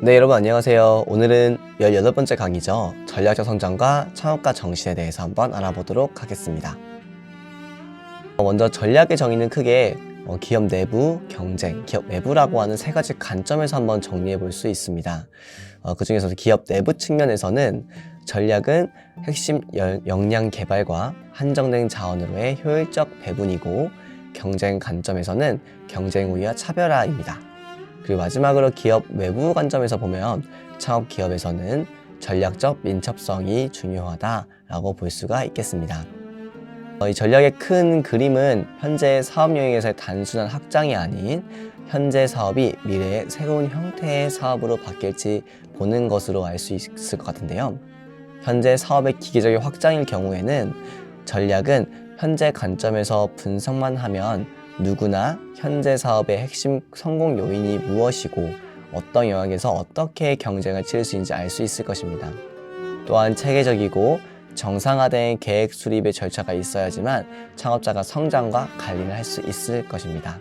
네, 여러분 안녕하세요. 오늘은 18번째 강의죠. 전략적 성장과 창업가 정신에 대해서 한번 알아보도록 하겠습니다. 먼저 전략의 정의는 크게 기업 내부, 경쟁, 기업 외부라고 하는 세 가지 관점에서 한번 정리해 볼 수 있습니다. 그 중에서도 기업 내부 측면에서는 전략은 핵심 역량 개발과 한정된 자원으로의 효율적 배분이고, 경쟁 관점에서는 경쟁 우위와 차별화입니다. 그리고 마지막으로 기업 외부 관점에서 보면 창업 기업에서는 전략적 민첩성이 중요하다라고 볼 수가 있겠습니다. 이 전략의 큰 그림은 현재 사업 영역에서의 단순한 확장이 아닌 현재 사업이 미래의 새로운 형태의 사업으로 바뀔지 보는 것으로 알 수 있을 것 같은데요. 현재 사업의 기계적인 확장일 경우에는 전략은 현재 관점에서 분석만 하면 누구나 현재 사업의 핵심 성공 요인이 무엇이고 어떤 영역에서 어떻게 경쟁을 치를 수 있는지 알 수 있을 것입니다. 또한 체계적이고 정상화된 계획 수립의 절차가 있어야지만 창업자가 성장과 관리를 할 수 있을 것입니다.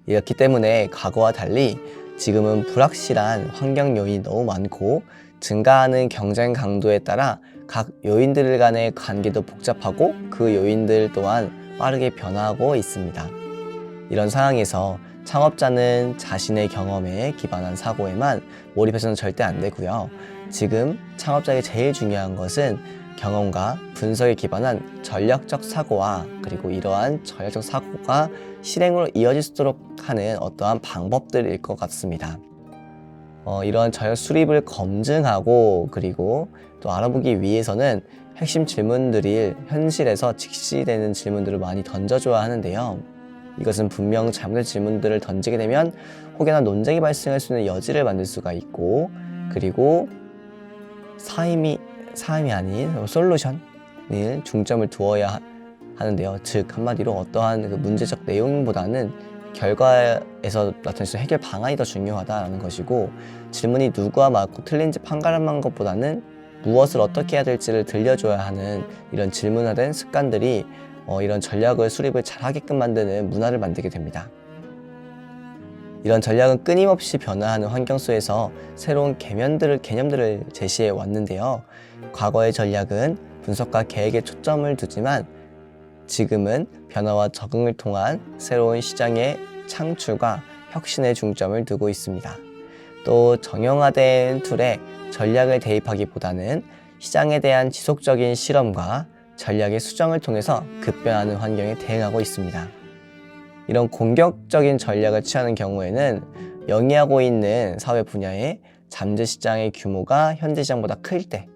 이렇기 때문에 과거와 달리 지금은 불확실한 환경 요인이 너무 많고 증가하는 경쟁 강도에 따라 각 요인들 간의 관계도 복잡하고 그 요인들 또한 빠르게 변화하고 있습니다. 이런 상황에서 창업자는 자신의 경험에 기반한 사고에만 몰입해서는 절대 안 되고요. 지금 창업자에게 제일 중요한 것은 경험과 분석에 기반한 전략적 사고와 그리고 이러한 전략적 사고가 실행으로 이어질 수 있도록 하는 어떠한 방법들일 것 같습니다. 이러한 전략 수립을 검증하고 그리고 또 알아보기 위해서는 핵심 질문들이 현실에서 직시되는 질문들을 많이 던져줘야 하는데요. 이것은 분명 잘못된 질문들을 던지게 되면 혹여나 논쟁이 발생할 수 있는 여지를 만들 수가 있고, 그리고 사임이 아닌 솔루션을 중점을 두어야 하는데요. 즉 한마디로 어떠한 그 문제적 내용보다는 결과에서 나타낼 수 있는 해결 방안이 더 중요하다는 것이고, 질문이 누구와 맞고 틀린지 판가름한 것보다는 무엇을 어떻게 해야 될지를 들려줘야 하는 이런 질문화된 습관들이 이런 전략을 수립을 잘하게끔 만드는 문화를 만들게 됩니다. 이런 전략은 끊임없이 변화하는 환경 속에서 새로운 개념들을 제시해 왔는데요. 과거의 전략은 분석과 계획에 초점을 두지만 지금은 변화와 적응을 통한 새로운 시장의 창출과 혁신에 중점을 두고 있습니다. 또 정형화된 툴에 전략을 대입하기보다는 시장에 대한 지속적인 실험과 전략의 수정을 통해서 급변하는 환경에 대응하고 있습니다. 이런 공격적인 전략을 취하는 경우에는 영위하고 있는 사회 분야의 잠재 시장의 규모가 현재 시장보다 클 때,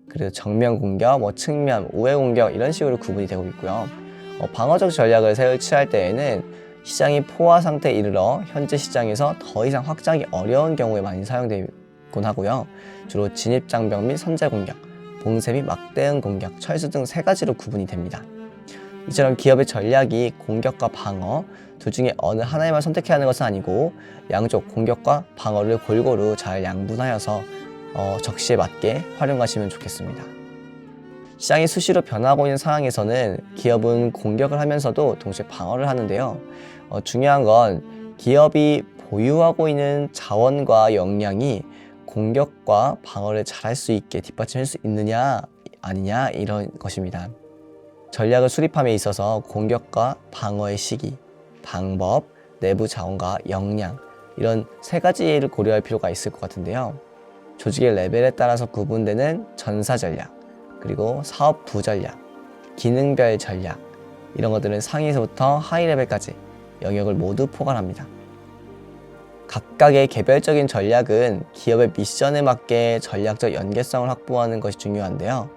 그리고 정면 공격, 측면, 우회 공격 이런 식으로 구분이 되고 있고요. 방어적 전략을 취할 때에는 시장이 포화 상태에 이르러 현재 시장에서 더 이상 확장이 어려운 경우에 많이 사용되곤 하고요. 주로 진입장벽 및 선제 공격, 봉쇄 및 막대응 공격, 철수 등 세 가지로 구분이 됩니다. 이처럼 기업의 전략이 공격과 방어 둘 중에 어느 하나에만 선택해야 하는 것은 아니고 양쪽 공격과 방어를 골고루 잘 양분하여서 적시에 맞게 활용하시면 좋겠습니다. 시장이 수시로 변화하고 있는 상황에서는 기업은 공격을 하면서도 동시에 방어를 하는데요. 중요한 건 기업이 보유하고 있는 자원과 역량이 공격과 방어를 잘할 수 있게 뒷받침할 수 있느냐 아니냐 이런 것입니다. 전략을 수립함에 있어서 공격과 방어의 시기, 방법, 내부 자원과 역량 이런 세 가지를 고려할 필요가 있을 것 같은데요. 조직의 레벨에 따라서 구분되는 전사 전략, 그리고 사업 부전략, 기능별 전략 이런 것들은 상위에서부터 하위 레벨까지 영역을 모두 포괄합니다. 각각의 개별적인 전략은 기업의 미션에 맞게 전략적 연계성을 확보하는 것이 중요한데요.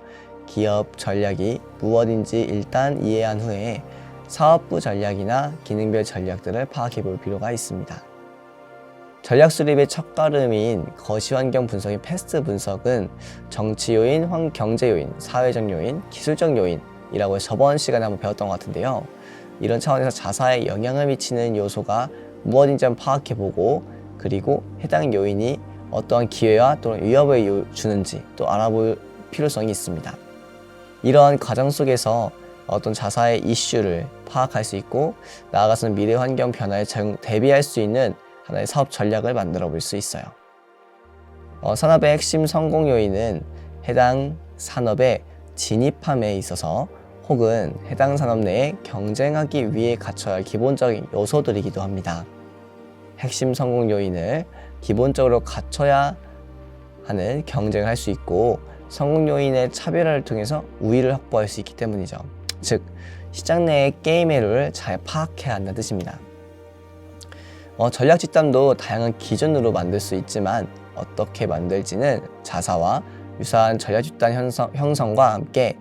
기업 전략이 무엇인지 일단 이해한 후에 사업부 전략이나 기능별 전략들을 파악해 볼 필요가 있습니다. 전략 수립의 첫걸음인 거시환경 분석인 패스트 분석은 정치 요인, 경제 요인, 사회적 요인, 기술적 요인이라고 해서 저번 시간에 한번 배웠던 것 같은데요. 이런 차원에서 자사에 영향을 미치는 요소가 무엇인지 한번 파악해보고, 그리고 해당 요인이 어떠한 기회와 또는 위협을 주는지 또 알아볼 필요성이 있습니다. 이러한 과정 속에서 어떤 자사의 이슈를 파악할 수 있고, 나아가서는 미래 환경 변화에 대비할 수 있는 하나의 사업 전략을 만들어 볼 수 있어요. 산업의 핵심 성공 요인은 해당 산업에 진입함에 있어서 혹은 해당 산업 내에 경쟁하기 위해 갖춰야 할 기본적인 요소들이기도 합니다. 핵심 성공 요인을 기본적으로 갖춰야 하는 경쟁을 할 수 있고 성공 요인의 차별화를 통해서 우위를 확보할 수 있기 때문이죠. 즉, 시장 내의 게임의 룰을 잘 파악해야 한다는 뜻입니다. 전략 집단도 다양한 기준으로 만들 수 있지만 어떻게 만들지는 자사와 유사한 전략 집단 형성과 함께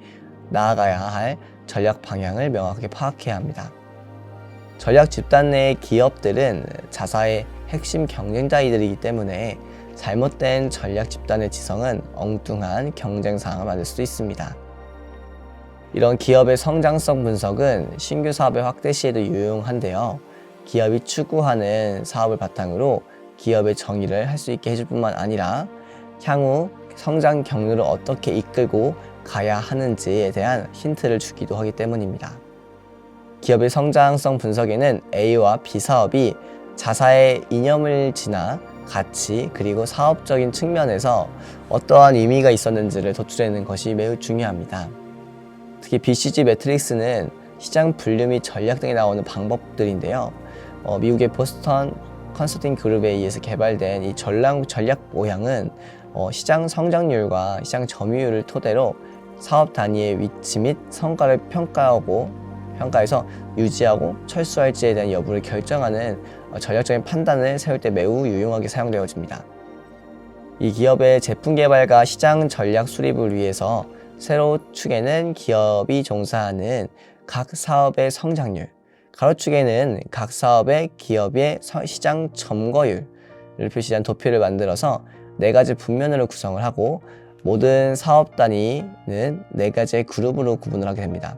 나아가야 할 전략 방향을 명확하게 파악해야 합니다. 전략 집단 내의 기업들은 자사의 핵심 경쟁자이들이기 때문에 잘못된 전략 집단의 지성은 엉뚱한 경쟁 상황을 만들 수도 있습니다. 이런 기업의 성장성 분석은 신규 사업의 확대 시에도 유용한데요. 기업이 추구하는 사업을 바탕으로 기업의 정의를 할 수 있게 해줄 뿐만 아니라 향후 성장 경로를 어떻게 이끌고 가야 하는지에 대한 힌트를 주기도 하기 때문입니다. 기업의 성장성 분석에는 A와 B 사업이 자사의 이념을 지나 가치 그리고 사업적인 측면에서 어떠한 의미가 있었는지를 도출해내는 것이 매우 중요합니다. 특히 BCG 매트릭스는 시장 분류 및 전략 등에 나오는 방법들인데요. 미국의 보스턴 컨설팅 그룹에 의해서 개발된 이 전략 모양은 시장 성장률과 시장 점유율을 토대로 사업 단위의 위치 및 성과를 평가해서 유지하고 철수할지에 대한 여부를 결정하는 전략적인 판단을 세울 때 매우 유용하게 사용되어집니다. 이 기업의 제품 개발과 시장 전략 수립을 위해서 세로 축에는 기업이 종사하는 각 사업의 성장률, 가로축에는 각 사업의 기업의 시장 점거율을 표시한 도표를 만들어서 4가지 분면으로 구성을 하고 모든 사업 단위는 4가지의 그룹으로 구분을 하게 됩니다.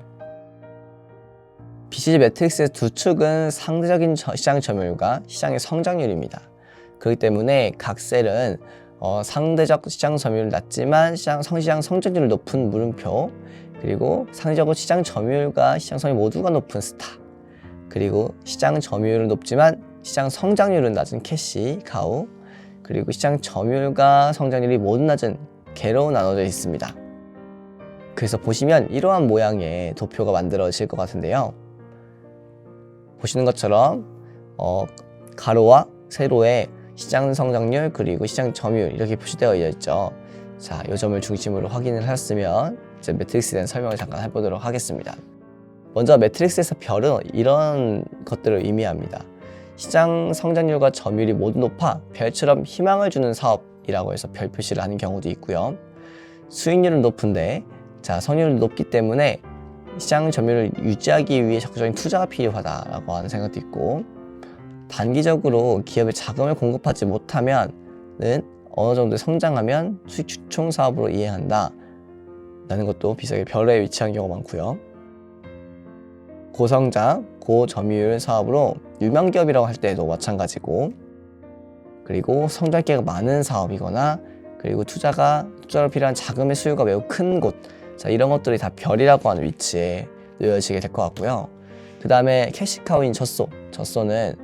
BCG 매트릭스의 두 축은 상대적인 시장 점유율과 시장의 성장률입니다. 그렇기 때문에 각 셀은 상대적 시장 점유율이 낮지만 시장 성장률이 높은 물음표, 그리고 상대적으로 시장 점유율과 시장 성장률 모두가 높은 스타, 그리고 시장 점유율은 높지만 시장 성장률은 낮은 캐시, 가우, 그리고 시장 점유율과 성장률이 모두 낮은 개로 나눠져 있습니다. 그래서 보시면 이러한 모양의 도표가 만들어질 것 같은데요. 보시는 것처럼 가로와 세로에 시장 성장률 그리고 시장 점유율 이렇게 표시되어 있죠. 자, 이 점을 중심으로 확인을 하셨으면 이제 매트릭스에 대한 설명을 잠깐 해보도록 하겠습니다. 먼저 매트릭스에서 별은 이런 것들을 의미합니다. 시장 성장률과 점유율이 모두 높아 별처럼 희망을 주는 사업이라고 해서 별 표시를 하는 경우도 있고요. 수익률은 높은데 성률이 높기 때문에 시장 점유율을 유지하기 위해 적극적인 투자가 필요하다라고 하는 생각도 있고, 단기적으로 기업에 자금을 공급하지 못하면은 어느 정도 성장하면 수익 주총 사업으로 이행한다 라는 것도 비슷하게 별에 위치한 경우가 많고요. 고성장, 고점유율 사업으로 유명 기업이라고 할 때도 마찬가지고, 그리고 성장기가 많은 사업이거나 그리고 투자로 필요한 자금의 수요가 매우 큰 곳, 이런 것들이 다 별이라고 하는 위치에 놓여지게 될 것 같고요. 그 다음에 캐시카우인 젖소는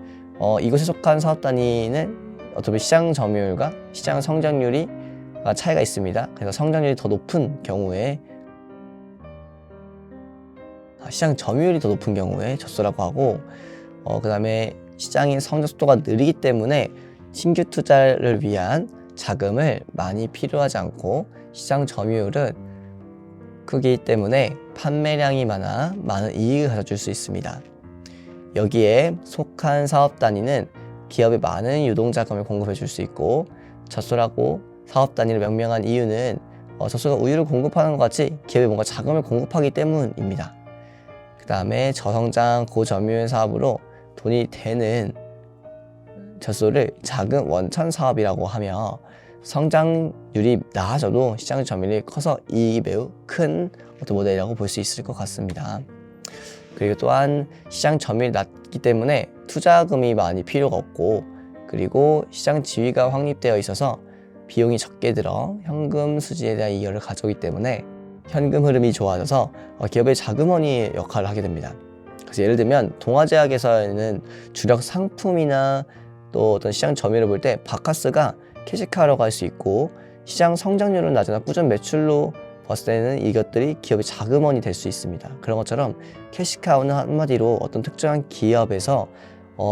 이곳에 속한 사업 단위는 어차피 시장 점유율과 시장 성장률이 차이가 있습니다. 그래서 성장률이 더 높은 경우에 시장 점유율이 더 높은 경우에 젖소라고 하고, 그 다음에 시장의 성장 속도가 느리기 때문에 신규 투자를 위한 자금을 많이 필요하지 않고 시장 점유율은 크기 때문에 판매량이 많아 많은 이익을 가져줄 수 있습니다. 여기에 속한 사업 단위는 기업에 많은 유동자금을 공급해 줄 수 있고, 젖소라고 사업 단위를 명명한 이유는 젖소가 우유를 공급하는 것 같이 기업에 뭔가 자금을 공급하기 때문입니다. 그 다음에 저성장 고점유율 사업으로 돈이 되는 젖소를 자금 원천 사업이라고 하며, 성장률이 낮아져도 시장 점유율이 커서 이익이 매우 큰 어떤 모델이라고 볼 수 있을 것 같습니다. 그리고 또한 시장 점유율이 낮기 때문에 투자금이 많이 필요가 없고, 그리고 시장 지위가 확립되어 있어서 비용이 적게 들어 현금 수지에 대한 이익을 가져오기 때문에 현금 흐름이 좋아져서 기업의 자금원이 역할을 하게 됩니다. 그래서 예를 들면 동아제약에서는 주력 상품이나 또 어떤 시장 점유율을 볼 때 바카스가 캐시카우라고 할 수 있고, 시장 성장률은 낮으나 꾸준한 매출로 봤을 때는 이것들이 기업의 자금원이 될 수 있습니다. 그런 것처럼 캐시카우는 한마디로 어떤 특정한 기업에서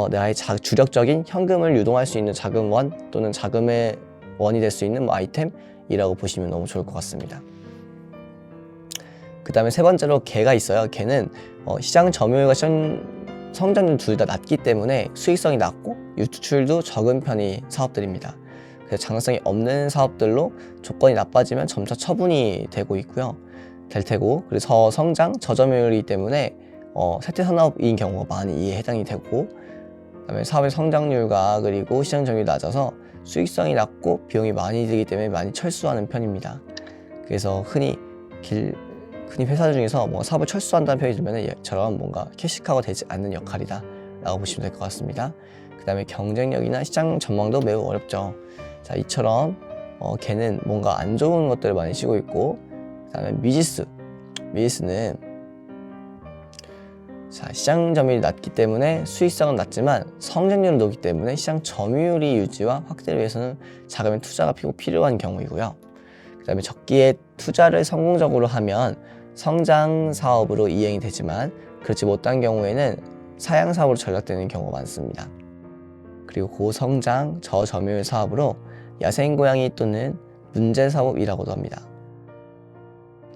나의 주력적인 현금을 유동할 수 있는 자금원 또는 자금의 원이 될 수 있는 아이템이라고 보시면 너무 좋을 것 같습니다. 그 다음에 세 번째로 개가 있어요. 개는 시장 점유율과 시장 성장률 둘 다 낮기 때문에 수익성이 낮고 유출도 적은 편의 사업들입니다. 그래서 장래성이 없는 사업들로 조건이 나빠지면 점차 처분이 되고 있고요. 될 테고, 그래서 저성장, 저점유율이기 때문에 세태 산업인 경우가 많이 이에 해당이 되고, 그다음에 사업의 성장률과 그리고 시장 점유율이 낮아서 수익성이 낮고 비용이 많이 들기 때문에 많이 철수하는 편입니다. 그래서 흔히 회사 중에서 뭔가 사업을 철수한다는 표현이 들면 얘처럼 뭔가 캐시카우가 되지 않는 역할이다 라고 보시면 될 것 같습니다. 그 다음에 경쟁력이나 시장 전망도 매우 어렵죠. 자, 이처럼 걔는 뭔가 안 좋은 것들을 많이 쉬고 있고, 그 다음에 미지스는 시장 점유율이 낮기 때문에 수익성은 낮지만 성장률은 높기 때문에 시장 점유율이 유지와 확대를 위해서는 자금의 투자가 필요한 경우이고요. 그 다음에 적기에 투자를 성공적으로 하면 성장 사업으로 이행이 되지만 그렇지 못한 경우에는 사양 사업으로 전락되는 경우가 많습니다. 그리고 고성장, 저점유율 사업으로 야생고양이 또는 문제 사업이라고도 합니다.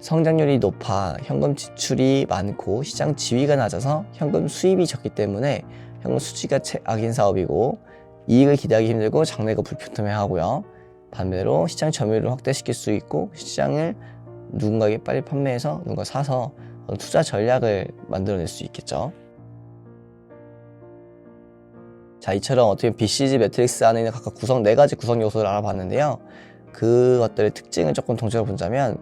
성장률이 높아 현금 지출이 많고 시장 지위가 낮아서 현금 수입이 적기 때문에 현금 수지가 최악인 사업이고, 이익을 기대하기 힘들고 장래가 불평등해하고요. 반대로 시장 점유율을 확대시킬 수 있고 시장을 누군가에게 빨리 판매해서 누군가 사서 투자 전략을 만들어낼 수 있겠죠. 자, 이처럼 어떻게 BCG 매트릭스 안에 있는 각각 4가지 구성 요소를 알아봤는데요. 그것들의 특징을 조금 통째로 본다면,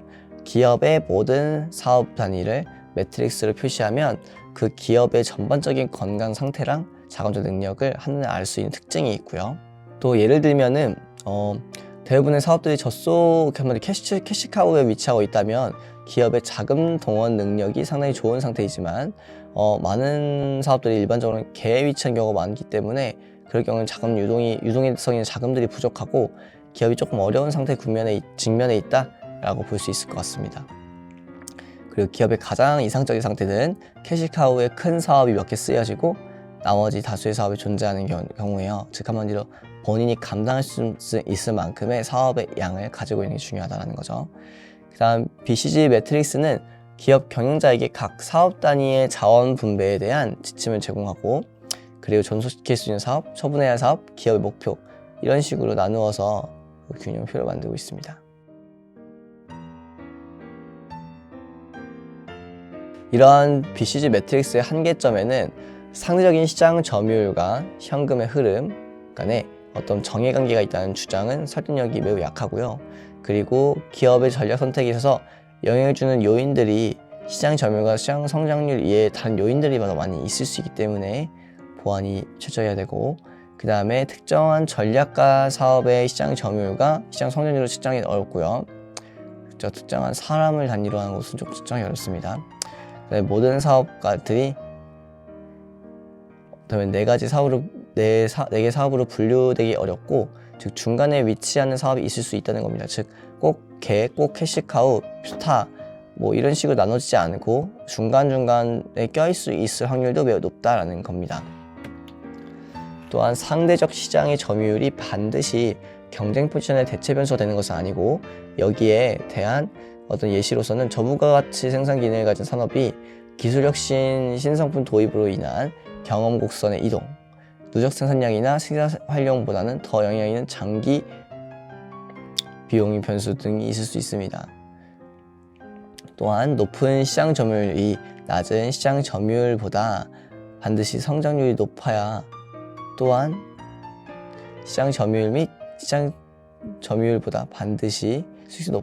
기업의 모든 사업 단위를 매트릭스로 표시하면 그 기업의 전반적인 건강 상태랑 자금조 능력을 한눈에 알 수 있는 특징이 있고요. 또 예를 들면은 대부분의 사업들이 젖소 캐시카우에 위치하고 있다면 기업의 자금 동원 능력이 상당히 좋은 상태이지만 많은 사업들이 일반적으로 개에 위치한 경우가 많기 때문에 그럴 경우는 자금 유동성인 자금들이 부족하고 기업이 조금 어려운 상태 직면에 있다라고 볼 수 있을 것 같습니다. 그리고 기업의 가장 이상적인 상태는 캐시카우의 큰 사업이 몇 개 쓰여지고 나머지 다수의 사업이 존재하는 경우예요. 즉 한마디로 본인이 감당할 수 있을 만큼의 사업의 양을 가지고 있는 게 중요하다는 거죠. 그 다음 BCG 매트릭스는 기업 경영자에게 각 사업 단위의 자원 분배에 대한 지침을 제공하고, 그리고 존속시킬 수 있는 사업, 처분해야 할 사업, 기업의 목표, 이런 식으로 나누어서 균형표를 만들고 있습니다. 이러한 BCG 매트릭스의 한계점에는 상대적인 시장 점유율과 현금의 흐름 간에 어떤 정해관계가 있다는 주장은 설득력이 매우 약하고요. 그리고 기업의 전략 선택에 있어서 영향을 주는 요인들이 시장 점유율과 시장 성장률 이외에 다른 요인들이 많이 있을 수 있기 때문에 보완이 철저해야 되고, 그 다음에 특정한 전략과 사업의 시장 점유율과 시장 성장률을 측정이 어렵고요. 특정한 사람을 단위로 하는 것은 좀 측정이 어렵습니다. 모든 사업가들이 그다음에 4개 사업으로 분류되기 어렵고, 즉 중간에 위치하는 사업이 있을 수 있다는 겁니다. 즉 꼭 캐시카우, 스타 이런 식으로 나눠지지 않고 중간중간에 껴있을 수 있을 확률도 매우 높다라는 겁니다. 또한 상대적 시장의 점유율이 반드시 경쟁 포지션의 대체 변수가 되는 것은 아니고, 여기에 대한 어떤 예시로서는 저부가 가치 생산 기능을 가진 산업이 기술 혁신, 신상품 도입으로 인한 경험 곡선의 이동, 누적 생산량이나 생산 활용보다는 더 영향이 있는 장기 비용의 변수 등이 있을 수 있습니다. 또한 높은 시장 점유율이 낮은 시장 점유율보다 반드시 성장률이 높아야, 또한 시장 점유율 및 시장 점유율보다 반드시 수익이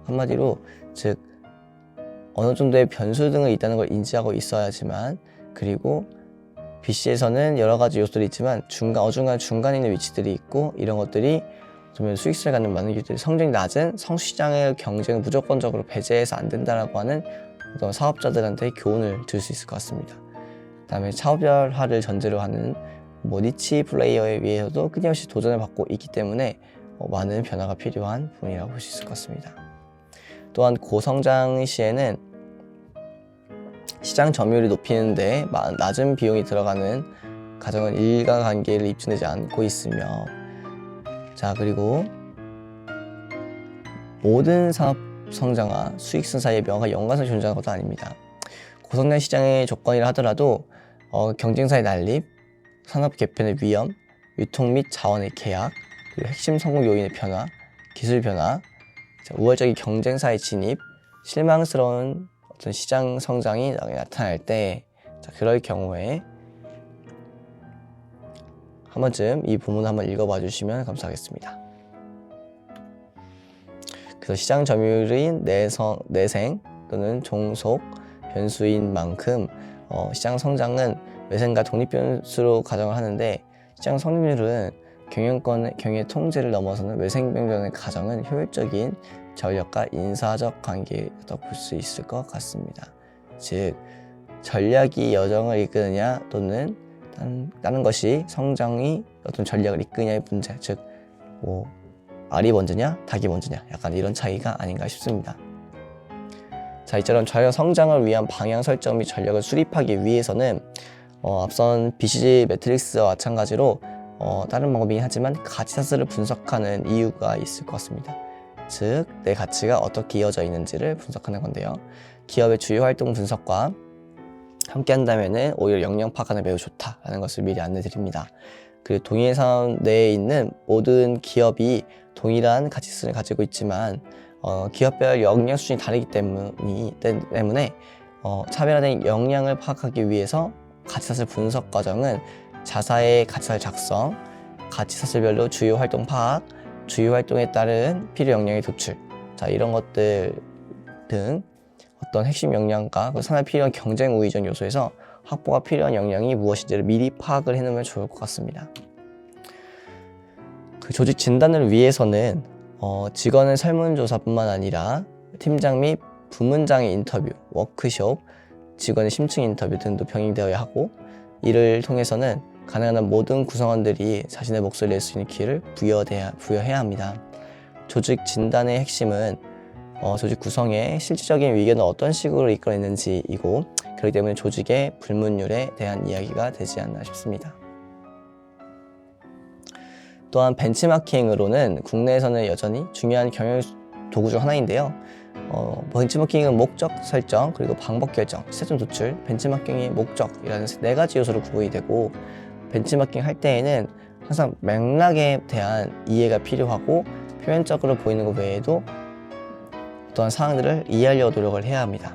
한마디로 즉 어느 정도의 변수 등을 있다는 걸 인지하고 있어야지만, 그리고 BC에서는 여러 가지 요소들이 있지만 중간에 있는 위치들이 있고, 이런 것들이 좀 수익성을 갖는 많은 기업들이 성적이 낮은 성시장의 경쟁을 무조건적으로 배제해서 안 된다라고 하는 어떤 사업자들한테 교훈을 들 수 있을 것 같습니다. 그 다음에 차별화를 전제로 하는 니치 플레이어에 비해서도 끊임없이 도전을 받고 있기 때문에 많은 변화가 필요한 부분이라고 볼 수 있을 것 같습니다. 또한 고성장 시에는 시장 점유율을 높이는데 낮은 비용이 들어가는 가정은 인과관계를 입증되지 않고 있으며, 자 그리고 모든 산업 성장과 수익성 사이에 명확한 연관성이 존재하는 것도 아닙니다. 고성장 시장의 조건이라 하더라도 경쟁사의 난립, 산업 개편의 위험, 유통 및 자원의 계약, 그리고 핵심 성공 요인의 변화, 기술 변화, 우월적인 경쟁사의 진입, 실망스러운 어떤 시장 성장이 나타날 때, 그럴 경우에 한 번쯤 이 부문을 한번 읽어봐 주시면 감사하겠습니다. 그래서 시장 점유율인 내생 또는 종속 변수인 만큼 시장 성장은 외생과 독립 변수로 가정을 하는데, 시장 성립률은 경영의 통제를 넘어서는 외생 변경의 가정은 효율적인 전략과 인사적 관계라고 볼 수 있을 것 같습니다. 즉 전략이 여정을 이끄느냐 또는 다른 것이 성장이 어떤 전략을 이끄느냐의 문제, 즉 알이 먼저냐 닭이 먼저냐, 약간 이런 차이가 아닌가 싶습니다. 자, 이처럼 전략 성장을 위한 방향 설정 및 전략을 수립하기 위해서는 앞선 BCG 매트릭스와 마찬가지로 다른 방법이긴 하지만 가치사슬을 분석하는 이유가 있을 것 같습니다. 즉 내 가치가 어떻게 이어져 있는지를 분석하는 건데요. 기업의 주요 활동 분석과 함께 한다면 오히려 역량 파악하는 매우 좋다라는 것을 미리 안내드립니다. 그리고 동일 산업 내에 있는 모든 기업이 동일한 가치수준을 가지고 있지만 기업별 역량 수준이 다르기 때문에 차별화된 역량을 파악하기 위해서 가치사슬 분석 과정은 자사의 가치사슬 작성, 가치사슬별로 주요 활동 파악, 주요 활동에 따른 필요 역량의 도출, 자 이런 것들 등 어떤 핵심 역량과 산업에 필요한 경쟁 우위적 요소에서 확보가 필요한 역량이 무엇인지를 미리 파악을 해놓으면 좋을 것 같습니다. 그 조직 진단을 위해서는 직원의 설문조사뿐만 아니라 팀장 및 부문장의 인터뷰, 워크숍, 직원의 심층 인터뷰 등도 병행되어야 하고, 이를 통해서는 가능한 한 모든 구성원들이 자신의 목소리를 낼 수 있는 기회를 부여해야 합니다. 조직 진단의 핵심은 조직 구성의 실질적인 위계는 어떤 식으로 이끌어냈는지이고, 그렇기 때문에 조직의 불문율에 대한 이야기가 되지 않나 싶습니다. 또한 벤치마킹으로는 국내에서는 여전히 중요한 경영 도구 중 하나인데요. 벤치마킹은 목적 설정, 그리고 방법 결정, 시스템 도출, 벤치마킹의 목적이라는 4가지 요소로 구분이 되고, 벤치마킹 할 때에는 항상 맥락에 대한 이해가 필요하고 표면적으로 보이는 것 외에도 어떠한 사항들을 이해하려고 노력을 해야 합니다.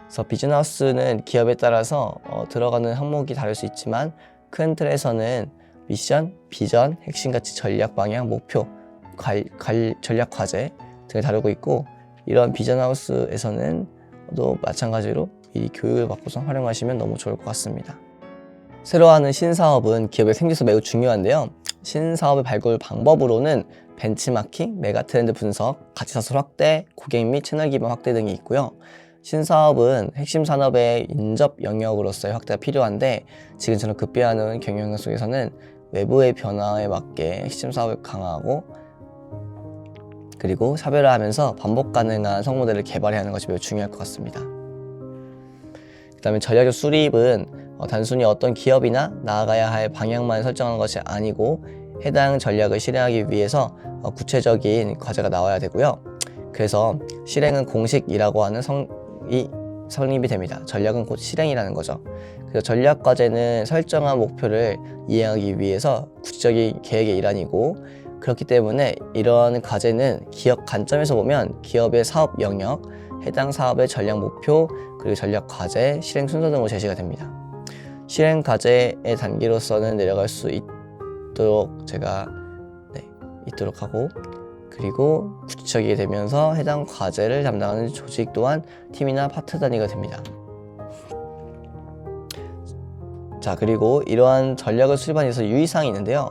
그래서 비즈니스는 기업에 따라서 들어가는 항목이 다를 수 있지만 큰 틀에서는 미션, 비전, 핵심 가치, 전략 방향, 목표, 전략 과제 등을 다루고 있고, 이런 비즈니스에서는 또 마찬가지로 미리 교육을 받고서 활용하시면 너무 좋을 것 같습니다. 새로 하는 신사업은 기업의 생존에서 매우 중요한데요. 신사업의 발굴 방법으로는 벤치마킹, 메가트렌드 분석, 가치사슬 확대, 고객 및 채널 기반 확대 등이 있고요. 신사업은 핵심 산업의 인접 영역으로서의 확대가 필요한데, 지금처럼 급변하는 경영 속에서는 외부의 변화에 맞게 핵심 사업을 강화하고, 그리고 차별화하면서 반복 가능한 성모델을 개발해야 하는 것이 매우 중요할 것 같습니다. 그 다음에 전략적 수립은 단순히 어떤 기업이나 나아가야 할 방향만 설정하는 것이 아니고, 해당 전략을 실행하기 위해서 구체적인 과제가 나와야 되고요. 그래서 실행은 공식이라고 하는 성립이 됩니다. 전략은 곧 실행이라는 거죠. 그래서 전략 과제는 설정한 목표를 이행하기 위해서 구체적인 계획의 일환이고, 그렇기 때문에 이러한 과제는 기업 관점에서 보면 기업의 사업 영역, 해당 사업의 전략 목표, 그리고 전략 과제, 실행 순서 등으로 제시가 됩니다. 실행 과제의 단계로서는 내려갈 수 있도록 제가 있도록 하고, 그리고 구체적이게 되면서 해당 과제를 담당하는 조직 또한 팀이나 파트 단위가 됩니다. 자, 그리고 이러한 전략을 수립하기 위해서 유의사항이 있는데요.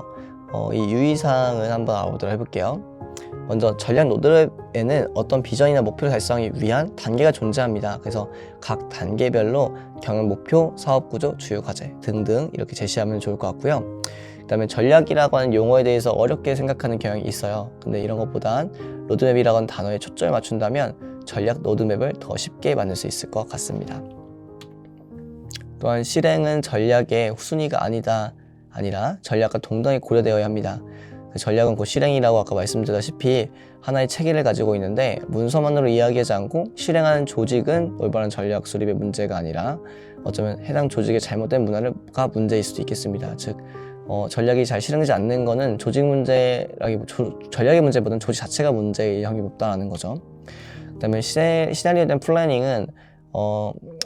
이 유의사항은 한번 알아보도록 해볼게요. 먼저 전략 로드맵에는 어떤 비전이나 목표를 달성하기 위한 단계가 존재합니다. 그래서 각 단계별로 경영 목표, 사업 구조, 주요 과제 등등 이렇게 제시하면 좋을 것 같고요. 그다음에 전략이라고 하는 용어에 대해서 어렵게 생각하는 경향이 있어요. 근데 이런 것보단 로드맵이라고 하는 단어에 초점을 맞춘다면 전략 로드맵을 더 쉽게 만들 수 있을 것 같습니다. 또한 실행은 전략의 후순위가 아니라 전략과 동등하게 고려되어야 합니다. 전략은 곧 실행이라고 아까 말씀드렸다시피 하나의 체계를 가지고 있는데 문서만으로 이야기하지 않고 실행하는 조직은 올바른 전략 수립의 문제가 아니라 어쩌면 해당 조직의 잘못된 문화가 문제일 수도 있겠습니다. 즉 전략이 잘 실행되지 않는 거는 조직 전략의 문제보다는 조직 자체가 문제일 확률이 높다는 거죠. 그다음에 시나리오에 대한 플래닝은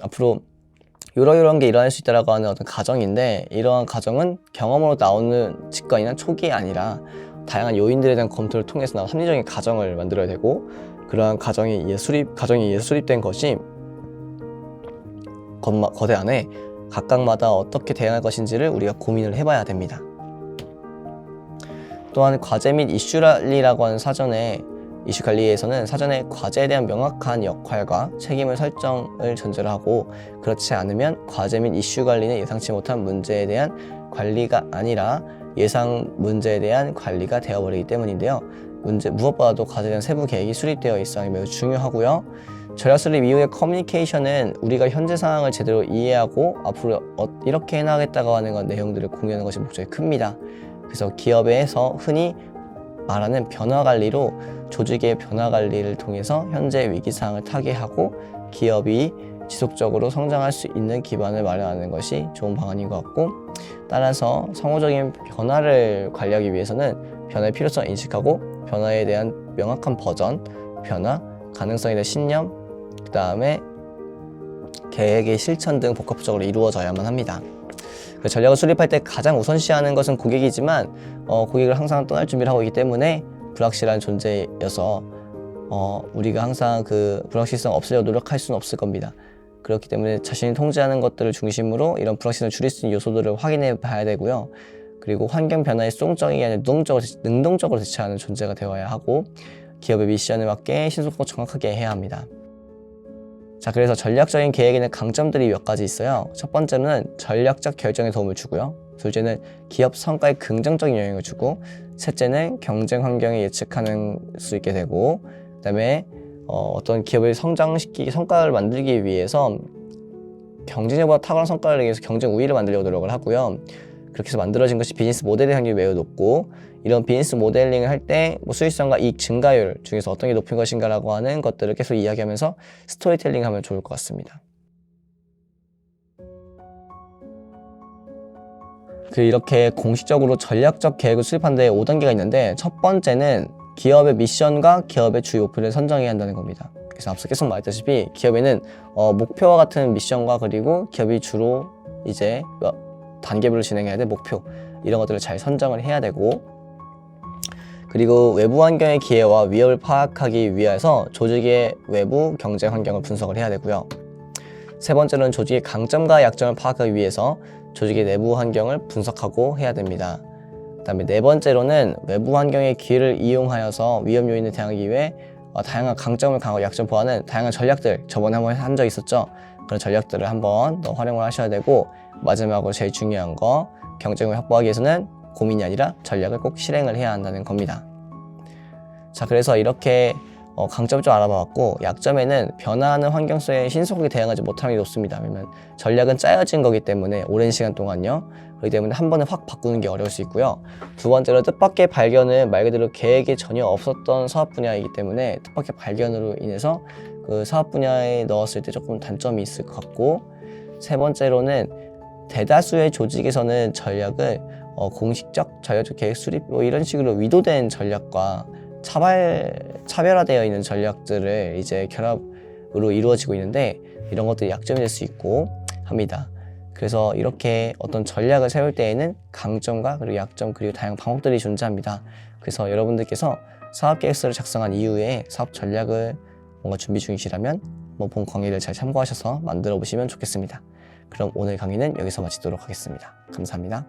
앞으로 이런 게 일어날 수 있다라고 하는 어떤 가정인데, 이러한 가정은 경험으로 나오는 직관이나 초기에 아니라 다양한 요인들에 대한 검토를 통해서 나온 합리적인 가정을 만들어야 되고, 그러한 가정에 의해서 수립된 것이 거대 안에 각각마다 어떻게 대응할 것인지를 우리가 고민을 해봐야 됩니다. 또한 과제 및 이슈 관리라고 하는 이슈 관리에서는 사전에 과제에 대한 명확한 역할과 책임을 설정을 전제로 하고, 그렇지 않으면 과제 및 이슈 관리는 예상치 못한 문제에 대한 관리가 아니라 예상 문제에 대한 관리가 되어버리기 때문인데요. 무엇보다도 과제에 대한 세부 계획이 수립되어 있어야 매우 중요하고요. 전략 수립 이후의 커뮤니케이션은 우리가 현재 상황을 제대로 이해하고 앞으로 이렇게 해나가겠다고 하는 내용들을 공유하는 것이 목적이 큽니다. 그래서 기업에서 흔히 말하는 변화 관리로 조직의 변화 관리를 통해서 현재 위기 상황을 타개하고 기업이 지속적으로 성장할 수 있는 기반을 마련하는 것이 좋은 방안인 것 같고, 따라서 상호적인 변화를 관리하기 위해서는 변화의 필요성을 인식하고 변화에 대한 명확한 버전, 변화, 가능성에 대한 신념, 그 다음에 계획의 실천 등 복합적으로 이루어져야만 합니다. 전략을 수립할 때 가장 우선시하는 것은 고객이지만 고객을 항상 떠날 준비를 하고 있기 때문에 불확실한 존재여서 우리가 항상 그 불확실성 없애려고 노력할 수는 없을 겁니다. 그렇기 때문에 자신이 통제하는 것들을 중심으로 이런 불확실성을 줄일 수 있는 요소들을 확인해 봐야 되고요. 그리고 환경 변화에 수동적이 아니라 능동적으로 대처하는 존재가 되어야 하고, 기업의 미션에 맞게 신속하고 정확하게 해야 합니다. 자, 그래서 전략적인 계획에는 강점들이 몇 가지 있어요. 첫 번째는 전략적 결정에 도움을 주고요. 둘째는 기업 성과에 긍정적인 영향을 주고, 셋째는 경쟁 환경을 예측하는 수 있게 되고, 그다음에 어떤 기업을 성과를 만들기 위해서 경쟁력보다 탁월한 성과를 내기 위해서 경쟁 우위를 만들려고 노력을 하고요. 그렇게 해서 만들어진 것이 비즈니스 모델의 확률이 매우 높고, 이런 비즈니스 모델링을 할 때 수익성과 이익 증가율 중에서 어떤 게 높은 것인가라고 하는 것들을 계속 이야기하면서 스토리텔링 하면 좋을 것 같습니다. 이렇게 공식적으로 전략적 계획을 수립하는 데 5단계가 있는데, 첫 번째는 기업의 미션과 기업의 주요 목표를 선정해야 한다는 겁니다. 그래서 앞서 계속 말했다시피 기업에는 목표와 같은 미션과 그리고 기업이 주로 이제 단계별로 진행해야 될 목표, 이런 것들을 잘 선정을 해야 되고, 그리고 외부 환경의 기회와 위협을 파악하기 위해서 조직의 외부 경쟁 환경을 분석을 해야 되고요. 세 번째로는 조직의 강점과 약점을 파악하기 위해서 조직의 내부 환경을 분석하고 해야 됩니다. 그다음에 네 번째로는 외부 환경의 기회를 이용하여서 위험 요인에 대응하기 위해 다양한 강점을 강화하고 약점 보완하는 다양한 전략들, 저번에 한번 한 적 있었죠. 그런 전략들을 한번 더 활용을 하셔야 되고, 마지막으로 제일 중요한 거, 경쟁을 확보하기 위해서는 고민이 아니라 전략을 꼭 실행을 해야 한다는 겁니다. 자, 그래서 이렇게 강점을 좀 알아봐왔고, 약점에는 변화하는 환경 속에 신속하게 대응하지 못하는 게 높습니다. 왜냐면 전략은 짜여진 거기 때문에 오랜 시간 동안요. 그렇기 때문에 한 번에 확 바꾸는 게 어려울 수 있고요. 두 번째로 뜻밖의 발견은 말 그대로 계획에 전혀 없었던 사업 분야이기 때문에 뜻밖의 발견으로 인해서 그 사업 분야에 넣었을 때 조금 단점이 있을 것 같고, 세 번째로는 대다수의 조직에서는 전략을 공식적 전략적 계획 수립 이런 식으로 위도된 전략과 차별화되어 있는 전략들을 이제 결합으로 이루어지고 있는데, 이런 것들이 약점이 될 수 있고 합니다. 그래서 이렇게 어떤 전략을 세울 때에는 강점과 그리고 약점 그리고 다양한 방법들이 존재합니다. 그래서 여러분들께서 사업계획서를 작성한 이후에 사업 전략을 뭔가 준비 중이시라면 본 강의를 잘 참고하셔서 만들어 보시면 좋겠습니다. 그럼 오늘 강의는 여기서 마치도록 하겠습니다. 감사합니다.